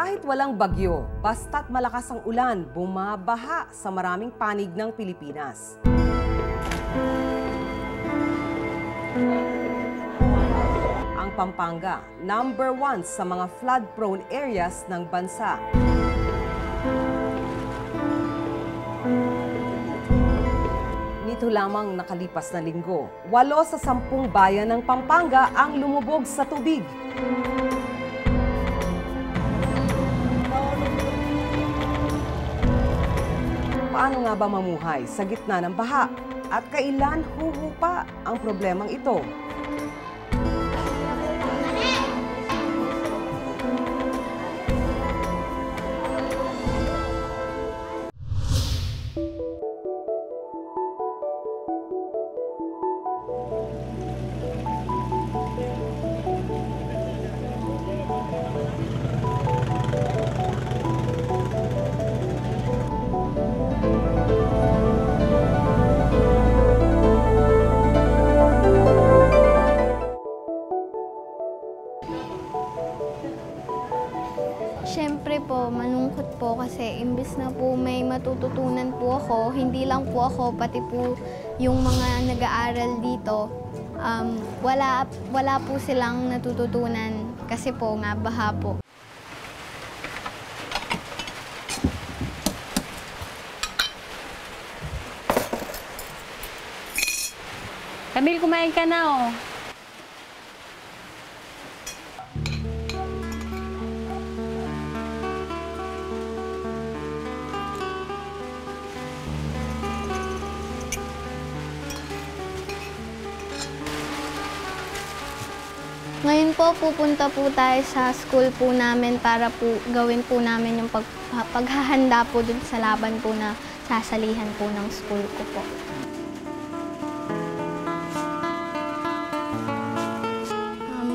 Kahit walang bagyo, basta't malakas ang ulan, bumabaha sa maraming panig ng Pilipinas. Ang Pampanga, #1 sa mga flood-prone areas ng bansa. Nito lamang nakalipas na linggo, 8 sa 10 bayan ng Pampanga ang lumubog sa tubig. Paano nga ba mamuhay sa gitna ng baha? At kailan huhupa ang problemang ito? Siyempre po, malungkot po kasi imbes na po may matututunan po ako, hindi lang po ako, pati po yung mga nag-aaral dito, wala po silang natututunan kasi po nga baha po. Camille, kumain ka na oh. Ngayon po, pupunta po tayo sa school po namin para po gawin po namin yung paghahanda po dun sa laban po na sasalihan po ng school ko po.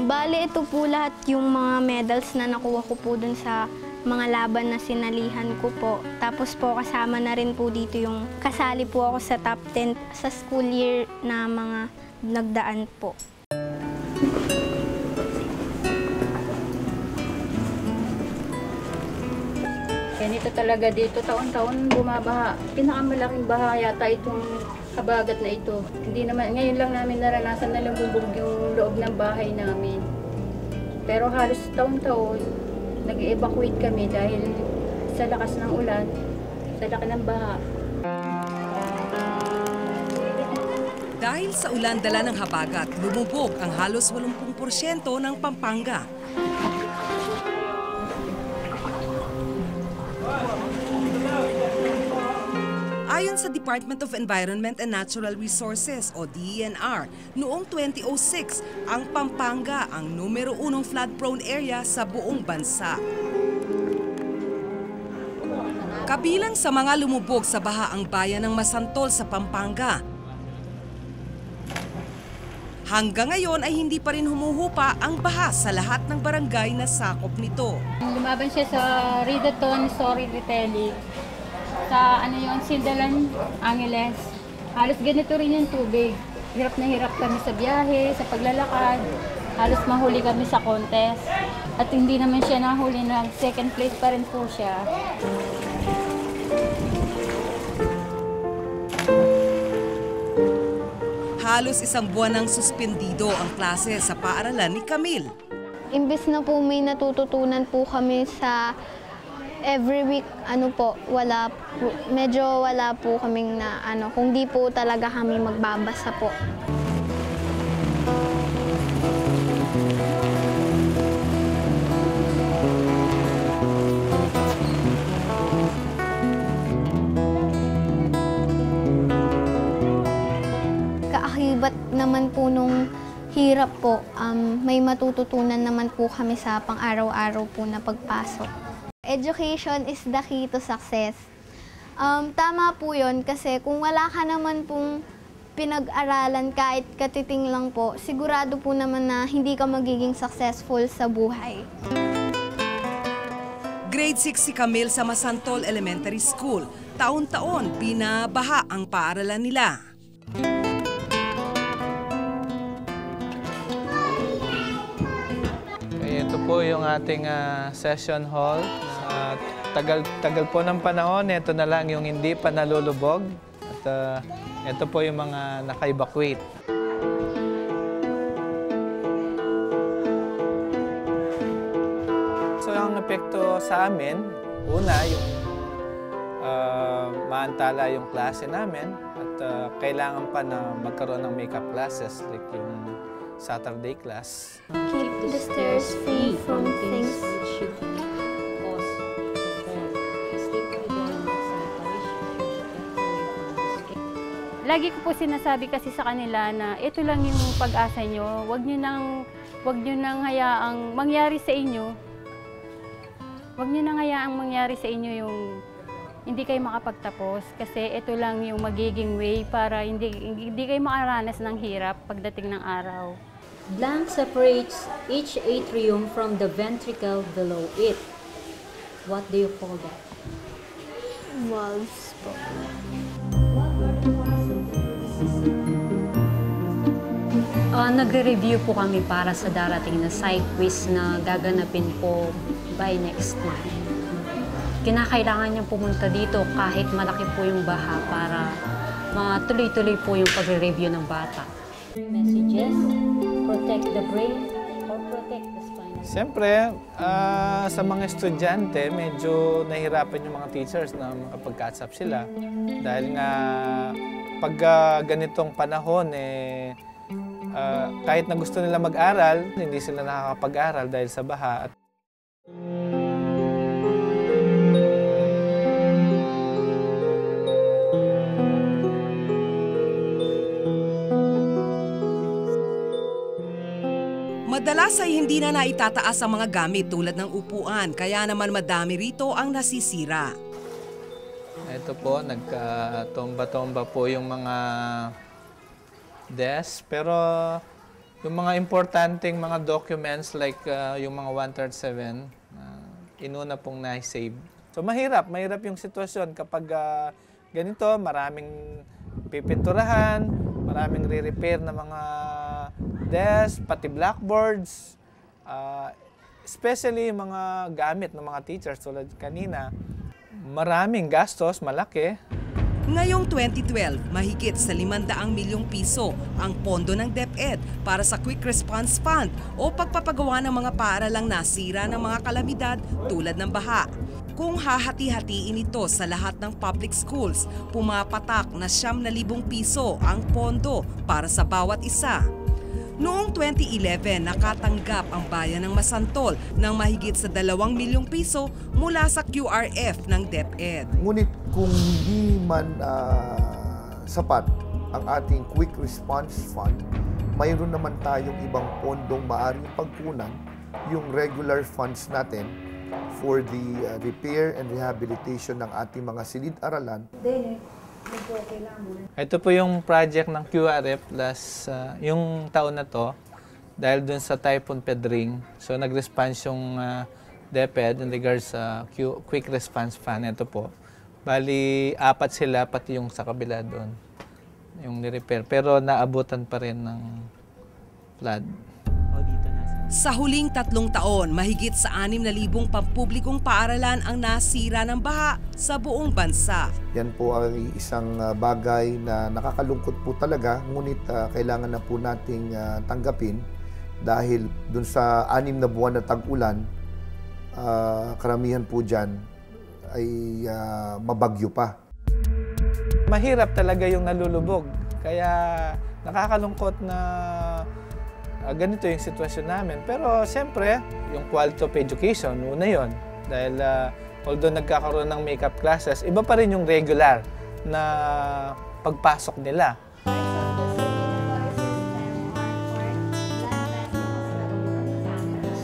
Bale, ito po lahat yung mga medals na nakuha ko po dun sa mga laban na sinalihan ko po. Tapos po kasama na rin po dito yung kasali po ako sa top 10 sa school year na mga nagdaan po. Ganito talaga dito, taon-taon bumabaha. Pinakamalaking baha yata itong habagat na ito. Hindi naman, ngayon lang namin naranasan na lumubog yung loob ng bahay namin. Pero halos taon-taon, nag-evacuate kami dahil sa lakas ng ulan, sa laki ng baha. Dahil sa ulan dala ng habagat, lumubog ang halos 80% ng Pampanga. Ayon sa Department of Environment and Natural Resources o DENR, noong 2006, ang Pampanga ang #1 flood-prone area sa buong bansa. Kabilang sa mga lumubog sa baha ang bayan ng Masantol sa Pampanga. Hanggang ngayon ay hindi pa rin humuhupa ang baha sa lahat ng barangay na sakop nito. Lumaban siya sa Ridaton, Sorry Ritelli, sa yung Sildalan, Angeles. Halos ganito rin yung tubig. Hirap na hirap kami sa biyahe, sa paglalakad. Halos mahuli kami sa contest. At hindi naman siya nahuli, second place pa rin po siya. Halos 1 buwan nang suspendido ang klase sa paaralan ni Camille. Imbes na po may natututunan po kami sa every week, medyo wala po kaming na kung di po talaga kami magbabasa po. Kaakibat naman po nung hirap po, may matututunan naman po kami sa pang-araw-araw po na pagpasok. Education is the key to success. Tama po yun kasi kung wala ka naman pong pinag-aralan kahit katiting lang po, sigurado po naman na hindi ka magiging successful sa buhay. Grade 6 si Camille sa Masantol Elementary School. Taon-taon, binabaha ang paaralan nila. Ito po yung ating session hall. Tagal po ng panahon, ito na lang yung hindi pa nalulubog. At ito po yung mga naka-evacuate. So ang epekto sa amin, una yung maantala yung klase namin at kailangan pa na magkaroon ng makeup classes like yung Saturday class. Keep the stairs free from things which should cause the fall. Sleep with the Lagi ko po sinasabi kasi sa kanila na ito lang yung pag-asa nyo. Huwag nyo nang hayaang mangyari sa inyo. Huwag nyo nang hayaang mangyari sa inyo yung hindi kayo makapagtapos kasi ito lang yung magiging way para hindi kayo makaranas ng hirap pagdating ng araw. Blank separates each atrium from the ventricle below it. What do you call that? walls po. Nagre-review po kami para sa darating na psych quiz na gaganapin po by next month. Kinakailangan niyang pumunta dito kahit malaki po yung baha para matuloy-tuloy po yung pagre-review ng bata. Messages, protect the brain or protect the spine. Siyempre, sa mga estudyante, medyo nahihirapan yung mga teachers na makapag-catch up sila. Dahil nga, pag ganitong panahon, kahit na gusto nila mag-aral, hindi sila nakakapag-aral dahil sa baha. Madalas ay hindi na naitataas ang mga gamit tulad ng upuan, kaya naman madami rito ang nasisira. Ito po, nagkatomba-tomba po yung mga desk, pero yung mga importanteng mga documents like yung mga 137, inuna pong na-save. So mahirap yung sitwasyon kapag ganito, maraming pipinturahan, maraming re-repair na mga desk, pati blackboards, especially yung mga gamit ng mga teachers tulad kanina, maraming gastos, malaki. Ngayong 2012, mahigit sa 500 milyong piso ang pondo ng DepEd para sa Quick Response Fund o pagpapagawa ng mga paaralang nasira ng mga kalamidad tulad ng baha. Kung hahati-hatiin ito sa lahat ng public schools, pumapatak na 9,000 piso ang pondo para sa bawat isa. Noong 2011, nakatanggap ang bayan ng Masantol ng mahigit sa 2 milyong piso mula sa QRF ng DepEd. Ngunit kung hindi man sapat ang ating Quick Response Fund, mayroon naman tayong ibang pondong maaaring pagkunan, yung regular funds natin for the repair and rehabilitation ng ating mga silid-aralan. Ito po yung project ng QRF last yung taon na to dahil dun sa Typhoon Pedring. So nag-response yung DepEd in regards sa Quick Response Fund. Ito po. Bali, 4 sila pati yung sa kabila doon. Yung ni-repair. Pero naabutan pa rin ng flood. Sa huling 3 taon, mahigit sa 6,000 pampublikong paaralan ang nasira ng baha sa buong bansa. Yan po ay isang bagay na nakakalungkot po talaga, ngunit kailangan na po nating tanggapin dahil dun sa 6 na buwan na tag-ulan, karamihan po dyan ay mabagyo pa. Mahirap talaga yung nalulubog. Kaya nakakalungkot na ganito yung sitwasyon namin. Pero siyempre, yung quality of education, una yun. Dahil although nagkakaroon ng makeup classes, iba pa rin yung regular na pagpasok nila.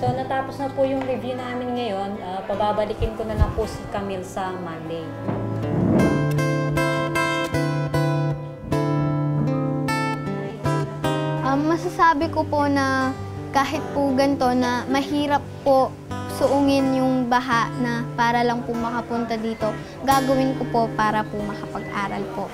So natapos na po yung review namin ngayon. Pababalikin ko na lang po si Camille sa Monday. Masasabi ko po na kahit po ganito na mahirap po suungin yung baha na para lang po makapunta dito, gagawin ko po para po makapag-aral po.